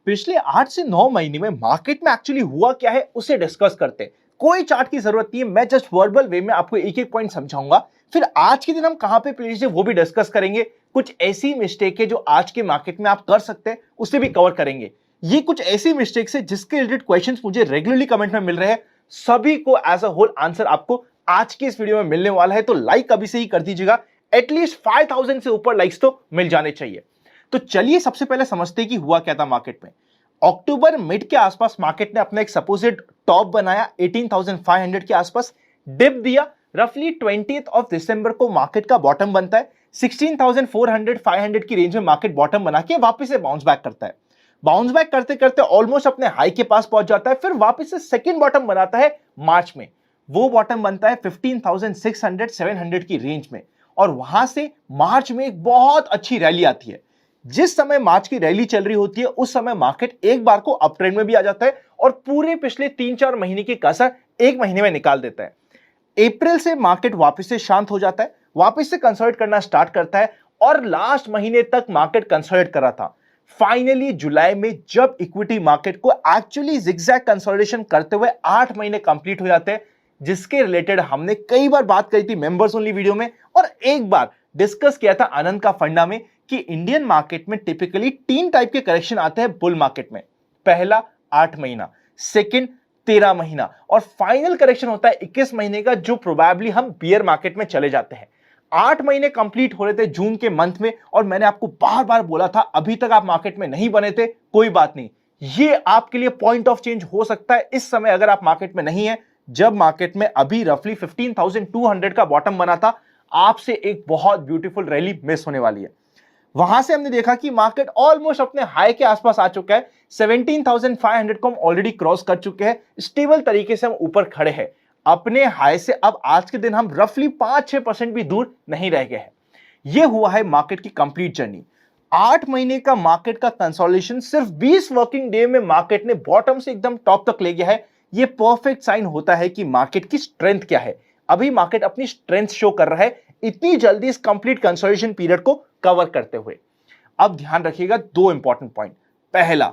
पिछले 8 से 9 महीने में मार्केट में एक्चुअली हुआ क्या है उसे डिस्कस करते हैं। कोई चार्ट की जरूरत नहीं है, मैं जस्ट वर्बल वे में आपको एक एक पॉइंट समझाऊंगा। फिर आज के दिन हम कहां पे प्लेस है वो भी डिस्कस करेंगे। कुछ ऐसी मिस्टेक है जो आज के मार्केट में आप कर सकते हैं उसे भी कवर करेंगे। ये कुछ ऐसी मिस्टेक्स है जिसके रिलेटेड क्वेश्चंस मुझे रेगुलरली कमेंट में मिल रहे हैं। सभी को एज अ होल आंसर आपको आज के इस वीडियो में मिलने वाला है, तो लाइक अभी से ही कर दीजिएगा। एटलीस्ट 5000 से ऊपर लाइक्स तो मिल जाने चाहिए। तो चलिए सबसे पहले समझते हैं कि हुआ क्या था मार्केट में। अक्टूबर मिड के आसपास मार्केट ने अपना एक सपोजिट टॉप बनाया 18,500 के आसपास, डिप दिया। रफली 20th ऑफ दिसंबर को मार्केट का बॉटम बनता है 16,400 500 की रेंज में। मार्केट बॉटम बना के वापस से बाउंस बैक करता है। बाउंस बैक करते करते ऑलमोस्ट अपने हाई के पास पहुंच जाता है। फिर वापस से सेकंड बॉटम बनाता है मार्च में। वो बॉटम बनता है 15,600 700 की रेंज में, और वहां से मार्च में एक बहुत अच्छी रैली आती है। जिस समय मार्च की रैली चल रही होती है उस समय मार्केट एक बार को अप ट्रेंड में भी आ जाता है और पूरे पिछले 3-4 महीने की कसर एक महीने में निकाल देता है। अप्रैल से मार्केट वापस से शांत हो जाता है, वापस से कंसोलिडेट करना स्टार्ट करता है, और लास्ट महीने तक मार्केट कंसोलिडेट कर रहा था। फाइनली जुलाई में जब इक्विटी मार्केट को एक्चुअली जिगजैग कंसोलिडेशन करते हुए 8 महीने कंप्लीट हो जाते हैं, जिसके रिलेटेड हमने कई बार बात करी थी मेंबर्स ओनली वीडियो में, और एक बार डिस्कस किया था आनंद का फंडा में कि इंडियन मार्केट में टिपिकली 3 टाइप के करेक्शन आते हैं बुल मार्केट में। पहला 8 महीना, सेकंड 13 महीना, और फाइनल करेक्शन होता है 21 महीने का, जो प्रोबेबली हम बियर मार्केट में चले जाते हैं। 8 महीने कंप्लीट हो रहे थे जून के मंथ में, और मैंने आपको बार बार बोला था अभी तक आप मार्केट में नहीं बने थे, कोई बात नहीं, ये आपके लिए पॉइंट ऑफ चेंज हो सकता है इस समय अगर आप मार्केट में नहीं है। जब मार्केट में अभी रफली 15,200 का बॉटम बना था, आपसे एक बहुत ब्यूटीफुल रैली मिस होने वाली है। वहां से हमने देखा कि मार्केट ऑलमोस्ट अपने हाई के आसपास आ चुका है। 17,500 को हम ऑलरेडी क्रॉस कर चुके हैं। स्टेबल तरीके से हम ऊपर खड़े हैं अपने हाई से। अब आज के दिन हम रफली 5-6% भी दूर नहीं रह गए हैं। यह हुआ है मार्केट की कंप्लीट जर्नी। 8 महीने का मार्केट का कंसोलिडेशन सिर्फ 20 वर्किंग डे में मार्केट ने बॉटम से एकदम टॉप तक ले गया है। यह परफेक्ट साइन होता है कि मार्केट की स्ट्रेंथ क्या है। अभी मार्केट अपनी स्ट्रेंथ शो कर रहा है इतनी जल्दी इस कंप्लीट कंसोलिडेशन पीरियड को कवर करते हुए। अब ध्यान रखिएगा 2 इंपॉर्टेंट पॉइंट। पहला,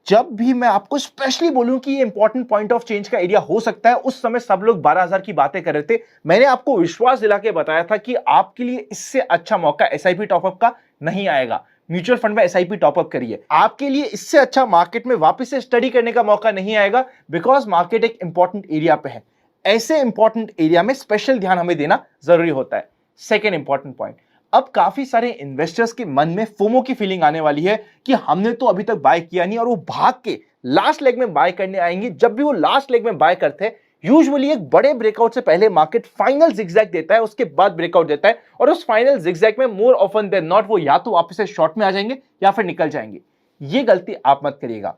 जब भी मैं आपको स्पेशली बोलूं कि ये इंपॉर्टेंट पॉइंट ऑफ चेंज का एरिया हो सकता है, उस समय सब लोग 12,000 की बातें कर रहे थे। मैंने आपको विश्वास दिला के बताया था कि आपके लिए इससे अच्छा मौका एसआईपी टॉपअप का नहीं आएगा। म्यूचुअल फंड में एसआईपी टॉपअप करिए, आपके लिए इससे अच्छा मार्केट में वापस से स्टडी करने का मौका नहीं आएगा, बिकॉज मार्केट एक इंपॉर्टेंट एरिया पे है। ऐसे इंपॉर्टेंट एरिया में स्पेशल ध्यान हमें देना जरूरी होता है। सेकेंड इंपॉर्टेंट पॉइंट, अब काफी सारे इन्वेस्टर्स के मन में फोमो की फीलिंग आने वाली है कि हमने तो अभी तक बाय किया नहीं, और वो भाग के लास्ट लेग में बाय करने आएंगे। जब भी वो लास्ट लेग में बाय करते हैं, यूजुअली एक बड़े ब्रेकआउट से पहले मार्केट फाइनल जिगजैग देता है, उसके बाद ब्रेकआउट देता है, और उस फाइनल जिगजैग में मोर ऑफन देन नॉट वो या तो वापस से शॉर्ट में आ जाएंगे या फिर निकल जाएंगे। ये गलती आप मत करिएगा।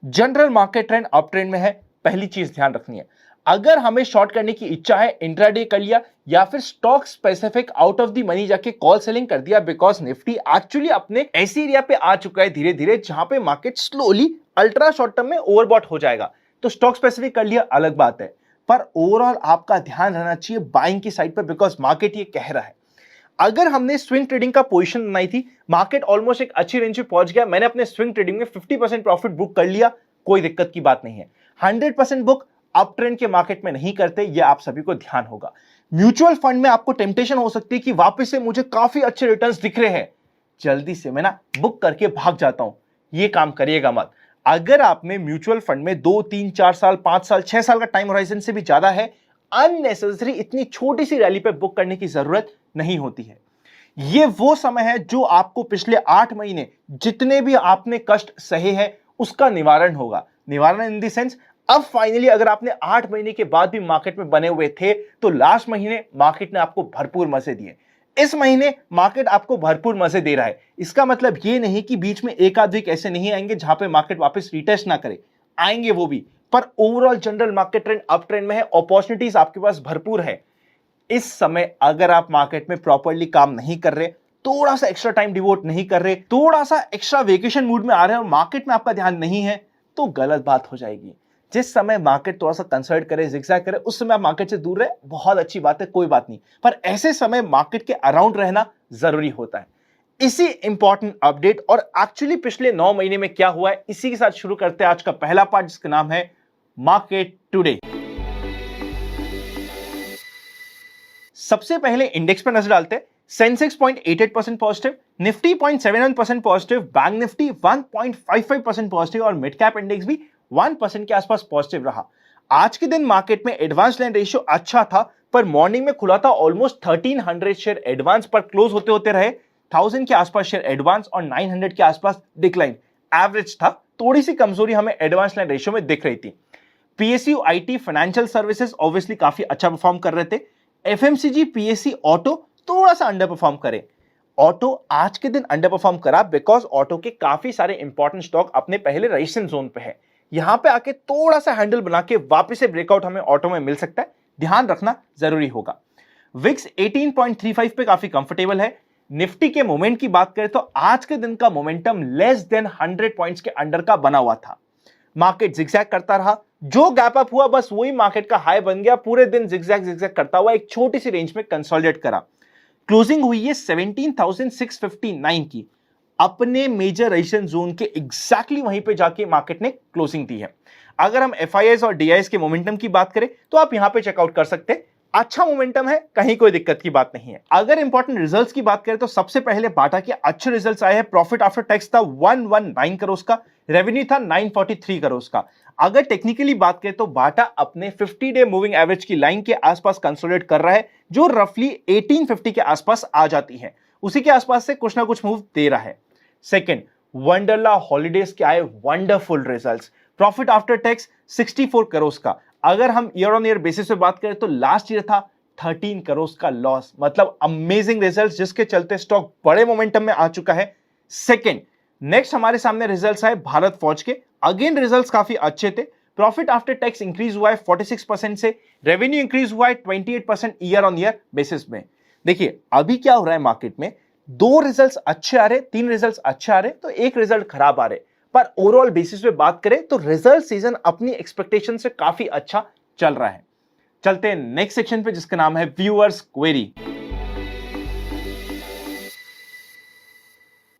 General market trend up trend में है, पहली चीज ध्यान रखनी है। अगर हमें शॉर्ट करने की इच्छा है, इंट्राडे कर लिया या फिर stock specific out of the money जाके कॉल सेलिंग कर दिया, बिकॉज निफ्टी एक्चुअली अपने ऐसी एरिया पे आ चुका है धीरे धीरे जहां पे market slowly ultra short term में ओवरबॉट हो जाएगा। तो स्टॉक स्पेसिफिक कर लिया अलग बात है, पर ओवरऑल आपका ध्यान रहना चाहिए बाइंग की साइड पर, बिकॉज मार्केट ये कह रहा है। अगर हमने स्विंग ट्रेडिंग का पोजीशन बनाई थी, मार्केट ऑलमोस्ट एक अच्छी रेंज पे पहुंच गया, मैंने अपने स्विंग ट्रेडिंग में 50% प्रॉफिट बुक कर लिया, कोई दिक्कत की बात नहीं है। 100% बुक अप ट्रेंड के मार्केट में नहीं करते, ये आप सभी को ध्यान होगा। म्यूचुअल फंड में आपको टेम्पटेशन हो सकती है कि वापस से मुझे काफी अच्छे रिटर्न्स दिख रहे हैं, जल्दी से मैं ना बुक करके भाग जाता हूं, ये काम करिएगा मत। अगर आप में म्यूचुअल फंड में 2, 3, 4 साल, 5 साल, 6 साल का टाइम होराइजन से भी ज्यादा है, अननेसेसरी इतनी छोटी सी रैली पे बुक करने की जरूरत नहीं होती है। ये वो समय है जो आपको पिछले 8 महीने जितने भी आपने कष्ट सहे हैं उसका निवारण होगा। निवारण इन द सेंस, अब फाइनली अगर आपने 8 महीने के बाद भी मार्केट में बने हुए थे, तो लास्ट महीने मार्केट ने आपको भरपूर मजे दिए। इस महीने मार्केट आपको भरपूर मजे दे रहा है। इसका मतलब ये नहीं कि बीच में एक आध वीक ऐसे नहीं आएंगे जहां पे मार्केट वापस रिटेस्ट ना करे, आएंगे वो भी, पर overall general market trend up trend में है, अपॉर्चुनिटीज आपके पास भरपूर है। इस समय अगर आप मार्केट में प्रॉपरली काम नहीं कर रहे, थोड़ा सा एक्स्ट्रा टाइम डिवोट नहीं कर रहे, थोड़ा सा एक्स्ट्रा वेकेशन मूड में आ रहे हैं और मार्केट में आपका ध्यान नहीं है, तो गलत बात हो जाएगी। जिस समय मार्केट थोड़ा सा कंसल्ट करे, जिगजैग करे, उस समय आप मार्केट से दूर रहे, बहुत अच्छी बात है, कोई बात नहीं, पर ऐसे समय मार्केट के अराउंड रहना जरूरी होता है। इसी इंपॉर्टेंट अपडेट और एक्चुअली पिछले 9 महीने में क्या हुआ है, इसी के साथ शुरू करते हैं आज का पहला पार्ट, जिसका नाम है मार्केट टुडे। सबसे पहले इंडेक्स पर नजर डालते हैं। Sensex 0.88% positive, Nifty 0.71% positive, bank Nifty 1.55% positive और मिड कैप इंडेक्स भी 1% के आसपास पॉजिटिव रहा। आज के दिन मार्केट में एडवांस लाइन रेशियो अच्छा था, पर मॉर्निंग में खुला था ऑलमोस्ट 1300 शेयर एडवांस पर क्लोज होते होते रहे 1000 के आसपास शेयर एडवांस और 900 के आसपास डिक्लाइन। एवरेज था, थोड़ी सी कमजोरी हमें एडवांस लाइन रेशियो में दिख रही थी। PSU, IT, financial services obviously काफी अच्छा परफॉर्म कर रहे थे। एफएमसीजी, पीएससी, ऑटो थोड़ा सा अंडर परफॉर्म करे। ऑटो आज के दिन अंडर परफॉर्म करा बिकॉज ऑटो के काफी सारे इंपॉर्टेंट स्टॉक अपने पहले रेजिस्टेंस जोन पे है। यहां पे आके थोड़ा सा हैंडल बना के वापस से ब्रेकआउट हमें ऑटो में मिल सकता है, ध्यान रखना जरूरी होगा। विक्स 18.35 पे काफी कंफर्टेबल है। निफ्टी के मोमेंट की बात करें तो आज के दिन का मोमेंटम लेस देन 100 पॉइंट्स के अंडर का बना हुआ था। मार्केट जिगजैग करता रहा, जो गैप अप हुआ बस वही मार्केट का हाई बन गया। पूरे दिन जिगजैग करता हुआ एक छोटी सी रेंज में कंसोलिडेट करा। क्लोजिंग हुई है 17,659 की, अपने मेजर रेजिस्टेंस जोन के एग्जैक्टली वहीं पे जाके मार्केट ने क्लोजिंग दी है। अगर हम एफआईआईज और डीआईएस के मोमेंटम की बात करें तो आप यहां पे चेकआउट कर सकते हैं, अच्छा मोमेंटम है, कहीं कोई दिक्कत की बात नहीं है। अगर इंपॉर्टेंट रिजल्ट्स की बात करें तो सबसे पहले बाटा के अच्छे रिजल्ट्स आए हैं। प्रॉफिट आफ्टर टैक्स था 119 करोड़ का, रेवेन्यू था 943 करोड़ का। अगर टेक्निकली बात करें तो बाटा अपने 50 डे मूविंग एवरेज की लाइन के आसपास कंसोलिडेट कर रहा है, जो रफली 1850 के आसपास आ जाती है। उसी के आसपास से कुछ ना कुछ मूव दे रहा है। सेकंड, वंडरला हॉलीडेज के आए wonderful results. Profit after tax 64 crore का। अगर हम ईयर ऑन ईयर बेसिस पे बात करें तो लास्ट ईयर था 13 करोड़ का लॉस, मतलब अमेजिंग रिजल्ट्स, जिसके चलते स्टॉक बड़े मोमेंटम में आ चुका है। सेकंड, नेक्स्ट हमारे सामने रिजल्ट्स आए भारत फौज के। अगेन रिजल्ट्स काफी अच्छे थे। प्रॉफिट आफ्टर टैक्स इंक्रीज हुआ है 46% से, रेवेन्यू इंक्रीज हुआ है 28% ईयर ऑन ईयर बेसिस में। देखिए अभी क्या हो रहा है मार्केट में, 2 रिजल्ट्स अच्छे आ रहे, 3 रिजल्ट्स अच्छे आ रहे तो 1 रिजल्ट खराब आ रहे, पर ओवरऑल बेसिस पे बात करें तो रिजल्ट सीजन अपनी एक्सपेक्टेशन से काफी अच्छा चल रहा है। चलते हैं नेक्स्ट सेक्शन पे, जिसका नाम है व्यूअर्स क्वेरी।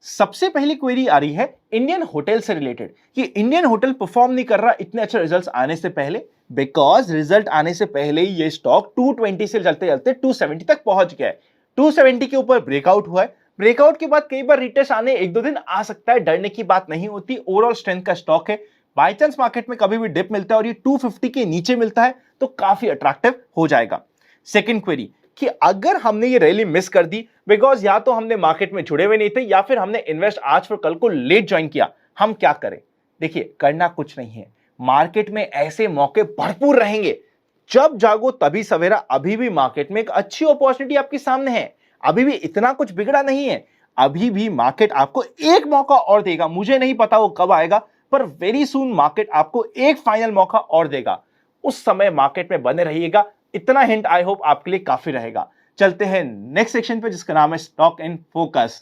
सबसे पहली क्वेरी आ रही है इंडियन होटल से रिलेटेड कि इंडियन होटल परफॉर्म नहीं कर रहा इतने अच्छे रिजल्ट्स आने से पहले, बिकॉज रिजल्ट आने से पहले ही ये स्टॉक 220 से चलते चलते 270 तक पहुंच गया है। 270 के ऊपर ब्रेकआउट हुआ है। ब्रेकआउट के बाद कई बार रिटेस्ट आने 1-2 दिन आ सकता है, डरने की बात नहीं होती। ओवरऑल स्ट्रेंथ का स्टॉक है। बाय चांस मार्केट में कभी भी डिप मिलता है और ये 250 के नीचे मिलता है तो काफी अट्रैक्टिव हो जाएगा। सेकंड क्वेरी कि अगर हमने ये रैली मिस कर दी बिकॉज या तो हमने मार्केट में जुड़े हुए नहीं थे या फिर हमने इन्वेस्ट आज फिर कल को लेट ज्वाइन किया, हम क्या करें? देखिए करना कुछ नहीं है, मार्केट में ऐसे मौके भरपूर रहेंगे। जब जागो तभी सवेरा। अभी भी मार्केट में एक अच्छी अपॉर्चुनिटी आपके सामने है, अभी भी इतना कुछ बिगड़ा नहीं है। अभी भी मार्केट आपको एक मौका और देगा, मुझे नहीं पता वो कब आएगा, पर वेरी सून मार्केट आपको एक फाइनल मौका और देगा। उस समय मार्केट में बने रहिएगा, इतना हिंट आई होप आपके लिए काफी रहेगा। चलते हैं नेक्स्ट सेक्शन पे, जिसका नाम है स्टॉक इन फोकस।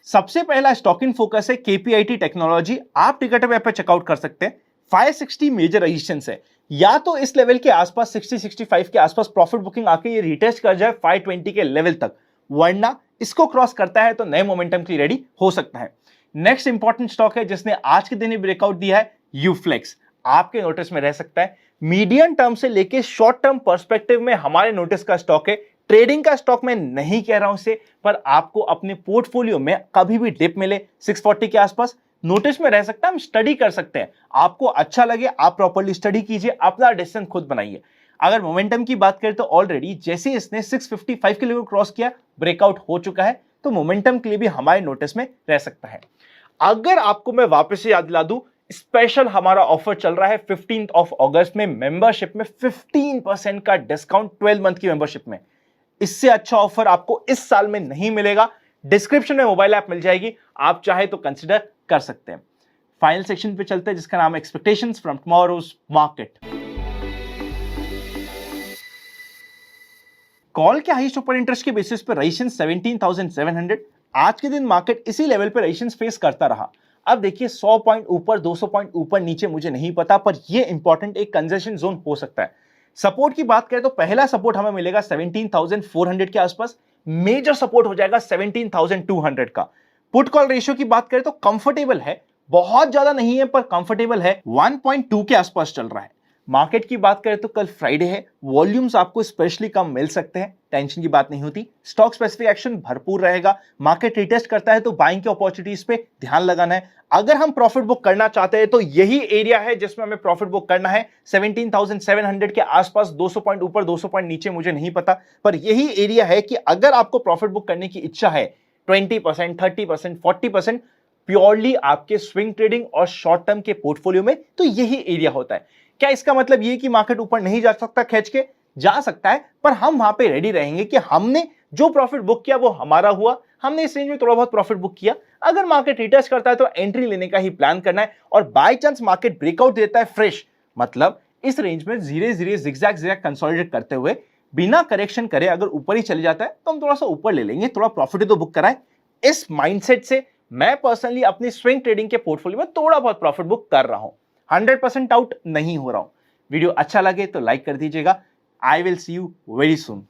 सबसे पहला स्टॉक इन फोकस है केपीआईटी टेक्नोलॉजी। आप टिकट ऐप पे चेकआउट कर सकते हैं। 560 मेजर रेजिस्टेंस है, या तो इस लेवल के आसपास 60-65 के आसपास प्रॉफिट बुकिंग आके ये रिटेस्ट कर जाए 520 के लेवल तक, वरना इसको क्रॉस करता है तो नए मोमेंटम के लिए रेडी हो सकता है। नेक्स्ट इंपॉर्टेंट स्टॉक है जिसने आज के दिन ही ब्रेकआउट दिया है, यूफ्लेक्स। आपके नोटिस में रह सकता है। मीडियम टर्म से लेके शॉर्ट टर्म पर्सपेक्टिव में हमारे नोटिस का स्टॉक है। ट्रेडिंग का स्टॉक मैं नहीं कह रहा हूं इसे, पर आपको अपने पोर्टफोलियो में कभी भी डिप मिले 640 के आसपास, नोटिस में रह सकता है, हम स्टडी कर सकते हैं। आपको अच्छा लगे आप प्रॉपर्ली स्टडी कीजिए, अपना डिसीजन खुद बनाइए। अगर मोमेंटम की बात करें तो ऑलरेडी जैसे इसने 655 के लेवल क्रॉस किया, ब्रेकआउट हो चुका है, तो मोमेंटम के लिए भी हमारे नोटिस में रह सकता है। अगर आपको मैं वापस से याद दिला दूं, स्पेशल हमारा ऑफर चल रहा है 15 अगस्त में, मेंबरशिप में 15% का डिस्काउंट 12 मंथ की मेंबरशिप में। इससे अच्छा ऑफर आपको इस साल में नहीं मिलेगा। डिस्क्रिप्शन में मोबाइल ऐप मिल जाएगी, आप चाहे तो कंसिडर कर सकते हैं। फाइनल सेक्शन पे चलते हैं, जिसका नाम है expectations from tomorrow's market. Call के हाईएस्ट ओपन इंटरेस्ट के बेसिस पर रेजिस्टेंस 17,700। आज के दिन मार्केट इसी लेवल पर रेजिस्टेंस फेस करता रहा। अब देखिए 100 पॉइंट ऊपर 200 पॉइंट ऊपर नीचे मुझे नहीं पता, पर यह इंपॉर्टेंट एक कंजेशन जोन हो सकता है। सपोर्ट की बात करें तो पहला सपोर्ट हमें मिलेगा 17,400 के आसपास, मेजर सपोर्ट हो जाएगा 17,200 का। पुट कॉल रेशियो की बात करें तो कंफर्टेबल है, बहुत ज्यादा नहीं है पर कंफर्टेबल है, 1.2 के आसपास चल रहा है। मार्केट की बात करें तो कल फ्राइडे है, वॉल्यूम्स आपको स्पेशली कम मिल सकते हैं, टेंशन की बात नहीं होती। स्टॉक स्पेसिफिक एक्शन भरपूर रहेगा, मार्केट रिटेस्ट करता है तो बाइंग की अपॉर्चुनिटीज पे ध्यान लगाना है। अगर हम प्रॉफिट बुक करना चाहते हैं तो यही एरिया है जिसमें हमें प्रॉफिट बुक करना है, 17,700 के आसपास, 200 पॉइंट ऊपर 200 पॉइंट नीचे मुझे नहीं पता, पर यही एरिया है कि अगर आपको प्रॉफिट बुक करने की इच्छा है 20%, 30%, 40% प्योरली आपके स्विंग ट्रेडिंग और शॉर्ट टर्म के पोर्टफोलियो में, तो यही एरिया होता है। क्या इसका मतलब ये कि मार्केट ऊपर नहीं जा सकता, खींच के जा सकता है, पर हम वहां पे रेडी रहेंगे कि हमने जो प्रॉफिट बुक किया वो हमारा हुआ, हमने इस रेंज में थोड़ा बहुत प्रॉफिट बुक किया। अगर मार्केट रिटेस्ट करता है तो एंट्री लेने का ही प्लान करना है, और बाय चांस मार्केट ब्रेकआउट देता है फ्रेश, मतलब इस रेंज में धीरे धीरे जिगजैग कंसोलिडेट करते हुए बिना करेक्शन करे अगर ऊपर ही चले जाता है तो हम थोड़ा सा ऊपर ले लेंगे, थोड़ा प्रॉफिट तो बुक कराएं। इस माइंडसेट से मैं पर्सनली अपनी स्विंग ट्रेडिंग के पोर्टफोलियो में थोड़ा बहुत प्रॉफिट बुक कर रहा हूं, 100% आउट नहीं हो रहा हूं। वीडियो अच्छा लगे तो लाइक कर दीजिएगा। I will see you very soon.